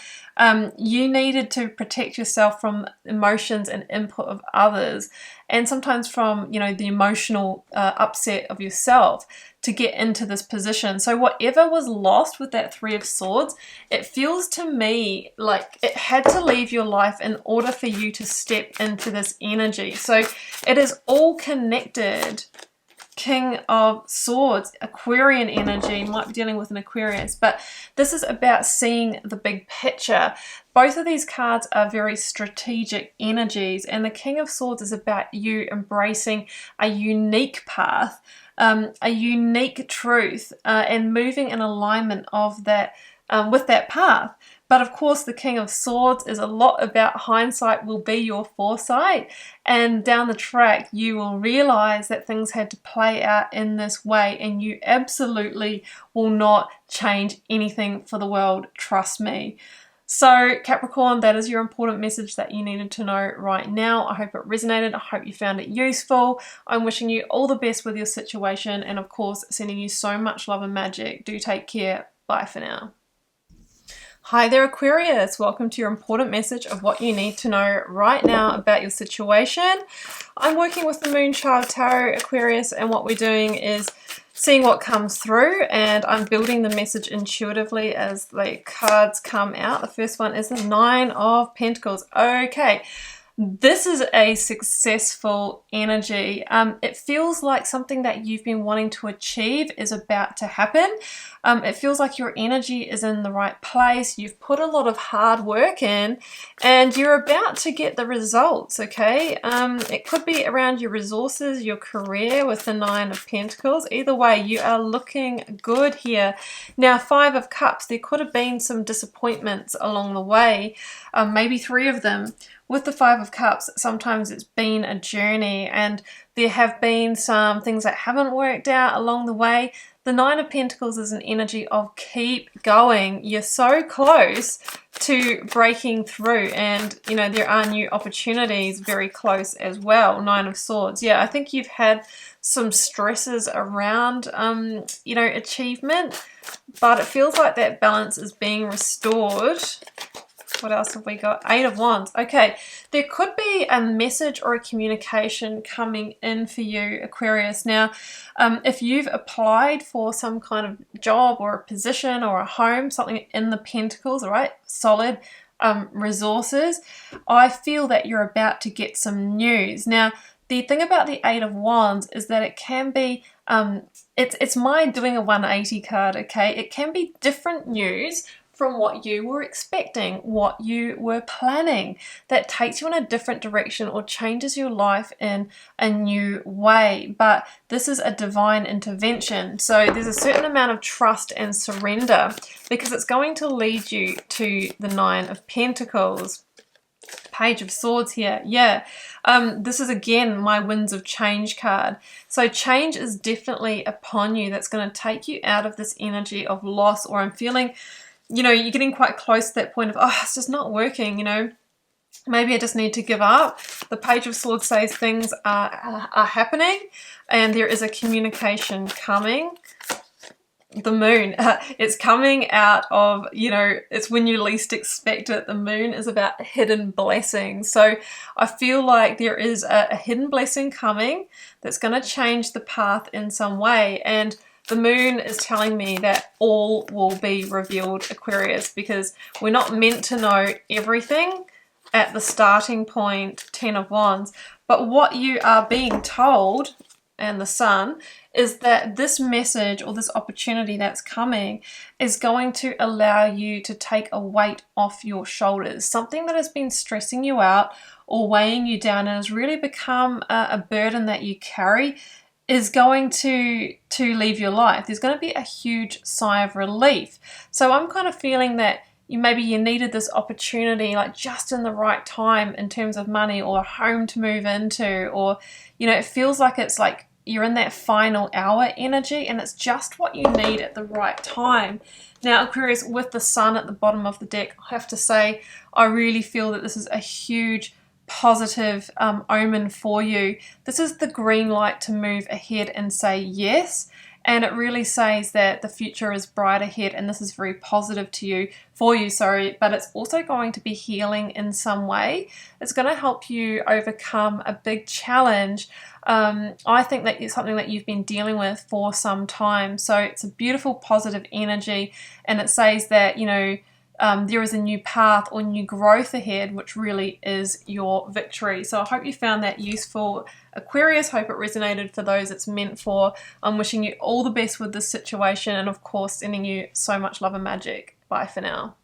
you needed to protect yourself from emotions and input of others, and sometimes from, you know, the emotional upset of yourself to get into this position. So whatever was lost with that Three of Swords, it feels to me like it had to leave your life in order for you to step into this energy. So it is all connected. King of Swords, Aquarian energy, might be dealing with an Aquarius, but this is about seeing the big picture. Both of these cards are very strategic energies, and the King of Swords is about you embracing a unique path, a unique truth, and moving in alignment of that with that path. But of course, the King of Swords is a lot about hindsight will be your foresight. And down the track, you will realize that things had to play out in this way. And you absolutely will not change anything for the world. Trust me. So Capricorn, that is your important message that you needed to know right now. I hope it resonated. I hope you found it useful. I'm wishing you all the best with your situation. And of course, sending you so much love and magic. Do take care. Bye for now. Hi there, Aquarius. Welcome to your important message of what you need to know right now about your situation. I'm working with the Moonchild Tarot, Aquarius, and what we're doing is seeing what comes through, and I'm building the message intuitively as the cards come out. The first one is the Nine of Pentacles. Okay. This is a successful energy. It feels like something that you've been wanting to achieve is about to happen. It feels like your energy is in the right place. You've put a lot of hard work in and you're about to get the results, okay? It could be around your resources, your career with the Nine of Pentacles. Either way, you are looking good here. Now, Five of Cups, there could have been some disappointments along the way, maybe 3 of them. With the Five of Cups, sometimes it's been a journey and there have been some things that haven't worked out along the way. The Nine of Pentacles is an energy of keep going. You're so close to breaking through, and you know there are new opportunities very close as well. Nine of Swords. Yeah, I think you've had some stresses around you know, achievement, but it feels like that balance is being restored. What else have we got? Eight of Wands. Okay, there could be a message or a communication coming in for you, Aquarius. Now, if you've applied for some kind of job or a position or a home, something in the Pentacles, all right, solid resources, I feel that you're about to get some news. Now, the thing about the Eight of Wands is that it can be, it's my doing a 180 card, okay? It can be different news from what you were expecting, what you were planning, that takes you in a different direction or changes your life in a new way. But this is a divine intervention. So there's a certain amount of trust and surrender because it's going to lead you to the Nine of Pentacles. Page of Swords here. Yeah. This is again my Winds of Change card. So change is definitely upon you. That's going to take you out of this energy of loss, or I'm feeling, you know, you're getting quite close to that point of, oh, it's just not working, you know, maybe I just need to give up. The Page of Swords says things are happening and there is a communication coming. The Moon, it's coming out of, you know, it's when you least expect it. The Moon is about hidden blessings. So I feel like there is a hidden blessing coming that's going to change the path in some way. And the Moon is telling me that all will be revealed, Aquarius, because we're not meant to know everything at the starting point, 10 of Wands. But what you are being told, and the Sun, is that this message or this opportunity that's coming is going to allow you to take a weight off your shoulders. Something that has been stressing you out or weighing you down and has really become a burden that you carry is going to leave your life. There's going to be a huge sigh of relief. So I'm kind of feeling that maybe you needed this opportunity like just in the right time in terms of money or a home to move into, or, you know, it feels like it's like you're in that final hour energy and it's just what you need at the right time. Now, Aquarius, with the Sun at the bottom of the deck, I have to say, I really feel that this is a huge positive omen for you. This is the green light to move ahead and say yes. And it really says that the future is bright ahead and this is very positive for you, but it's also going to be healing in some way. It's going to help you overcome a big challenge. I think that it's something that you've been dealing with for some time. So it's a beautiful positive energy, and it says that, you know, there is a new path or new growth ahead, which really is your victory. So I hope you found that useful, Aquarius. Hope it resonated for those it's meant for. I'm wishing you all the best with this situation, and of course sending you so much love and magic. Bye for now.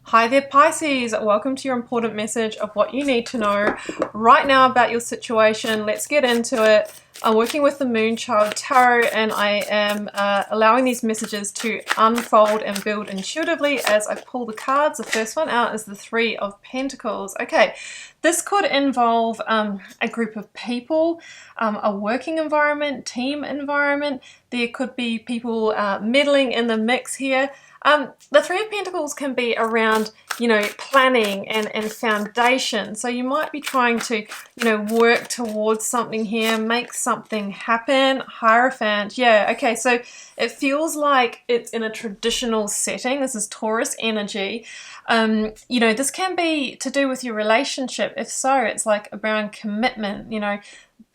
Hi there, Pisces. Welcome to your important message of what you need to know right now about your situation. Let's get into it. I'm working with the Moonchild Tarot, and I am allowing these messages to unfold and build intuitively as I pull the cards. The first one out is the Three of Pentacles. Okay, this could involve a group of people, a working environment, team environment. There could be people meddling in the mix here. The Three of Pentacles can be around, you know, planning and foundation. So you might be trying to, you know, work towards something here, make something happen. Hierophant. Yeah, okay, so it feels like it's in a traditional setting. This is Taurus energy. You know, this can be to do with your relationship. If so, it's like around commitment, you know,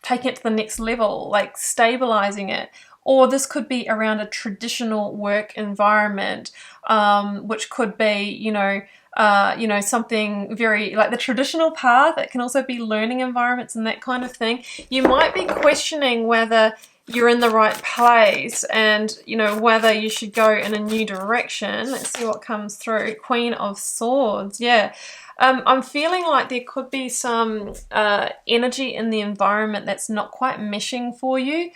taking it to the next level, like stabilizing it. Or this could be around a traditional work environment, which could be, you know, something very like the traditional path. It can also be learning environments and that kind of thing. You might be questioning whether you're in the right place and, you know, whether you should go in a new direction. Let's see what comes through. Queen of Swords. Yeah. I'm feeling like there could be some energy in the environment that's not quite meshing for you.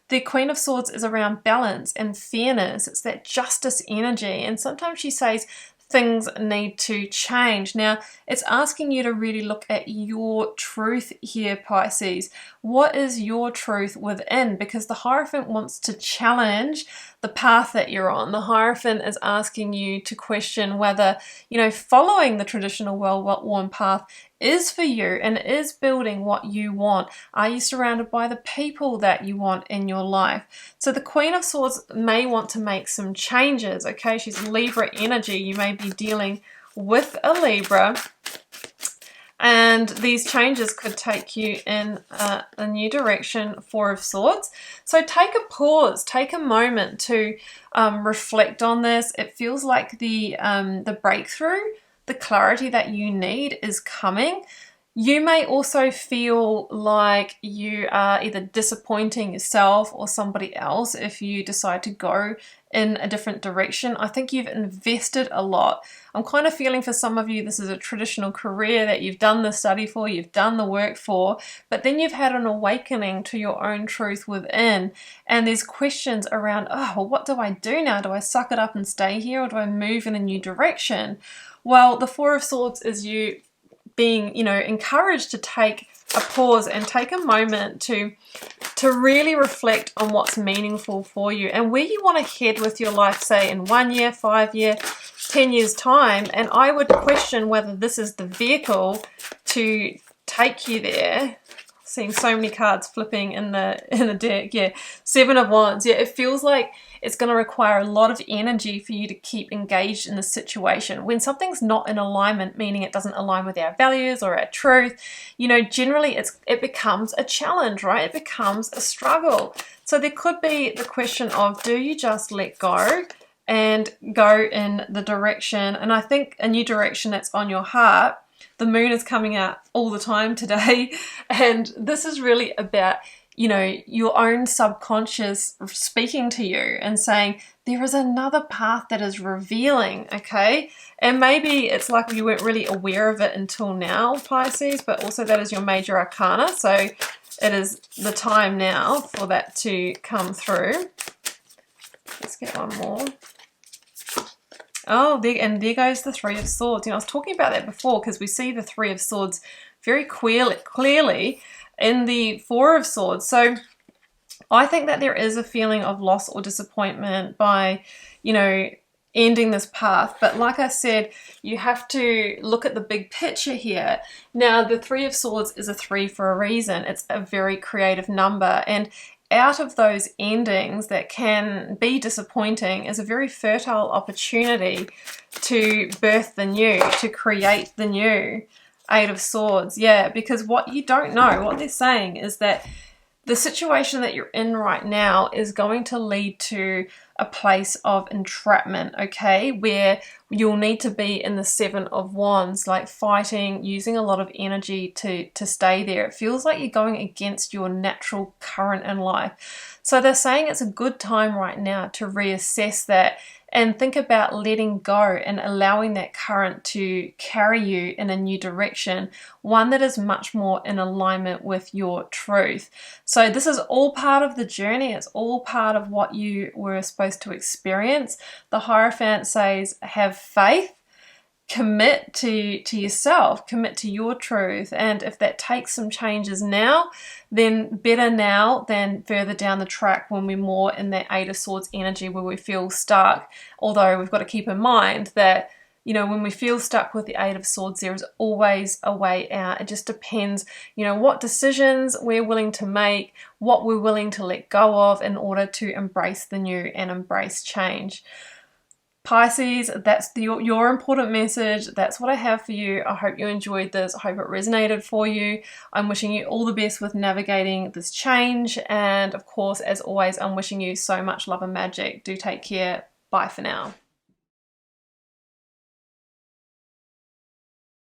The Queen of Swords is around balance and fairness. It's that justice energy. And sometimes she says things need to change. Now, it's asking you to really look at your truth here, Pisces. What is your truth within? Because the Hierophant wants to challenge the path that you're on. The Hierophant is asking you to question whether, you know, following the traditional well-worn path is for you and is building what you want. Are you surrounded by the people that you want in your life? So the Queen of Swords may want to make some changes, okay? She's Libra energy. You may be dealing with a Libra. And these changes could take you in a new direction, Four of Swords. So take a pause, take a moment to reflect on this. It feels like the breakthrough, the clarity that you need is coming. You may also feel like you are either disappointing yourself or somebody else if you decide to go in a different direction. I think you've invested a lot. I'm kind of feeling for some of you this is a traditional career that you've done the study for, you've done the work for, but then you've had an awakening to your own truth within, and there's questions around, oh, well, what do I do now? Do I suck it up and stay here, or do I move in a new direction? Well, the Four of Swords is you being, encouraged to take a pause and take a moment to really reflect on what's meaningful for you and where you want to head with your life, say in 1 year, 5 year, 10 years time. And I would question whether this is the vehicle to take you there. Seeing so many cards flipping in the deck. Yeah, Seven of Wands. Yeah, it feels like it's going to require a lot of energy for you to keep engaged in the situation. When something's not in alignment, meaning it doesn't align with our values or our truth, generally it becomes a challenge, right? It becomes a struggle. So there could be the question of, do you just let go and go in the direction? And I think a new direction that's on your heart. The moon is coming out all the time today, and this is really about, your own subconscious speaking to you and saying, there is another path that is revealing, okay? And maybe it's like you weren't really aware of it until now, Pisces, but also that is your major arcana, so it is the time now for that to come through. Let's get one more. Oh, there goes the Three of Swords. I was talking about that before because we see the Three of Swords very clearly in the Four of Swords. So I think that there is a feeling of loss or disappointment by, ending this path. But like I said, you have to look at the big picture here. Now, the Three of Swords is a 3 for a reason. It's a very creative number. And out of those endings that can be disappointing is a very fertile opportunity to birth the new, to create the new. Eight of Swords, yeah, because what you don't know, what they're saying is that the situation that you're in right now is going to lead to a place of entrapment, okay, where you'll need to be in the Seven of Wands, like fighting, using a lot of energy to stay there. It feels like you're going against your natural current in life. So they're saying it's a good time right now to reassess that and think about letting go and allowing that current to carry you in a new direction, one that is much more in alignment with your truth. So this is all part of the journey. It's all part of what you were supposed to experience. The Hierophant says, have faith, commit to yourself, commit to your truth. And if that takes some changes now, then better now than further down the track when we're more in that Eight of Swords energy where we feel stuck. Although we've got to keep in mind that, when we feel stuck with the Eight of Swords, there is always a way out. It just depends, what decisions we're willing to make, what we're willing to let go of in order to embrace the new and embrace change. Pisces, that's your important message. That's what I have for you. I hope you enjoyed this. I hope it resonated for you. I'm wishing you all the best with navigating this change. And of course, as always, I'm wishing you so much love and magic. Do take care. Bye for now.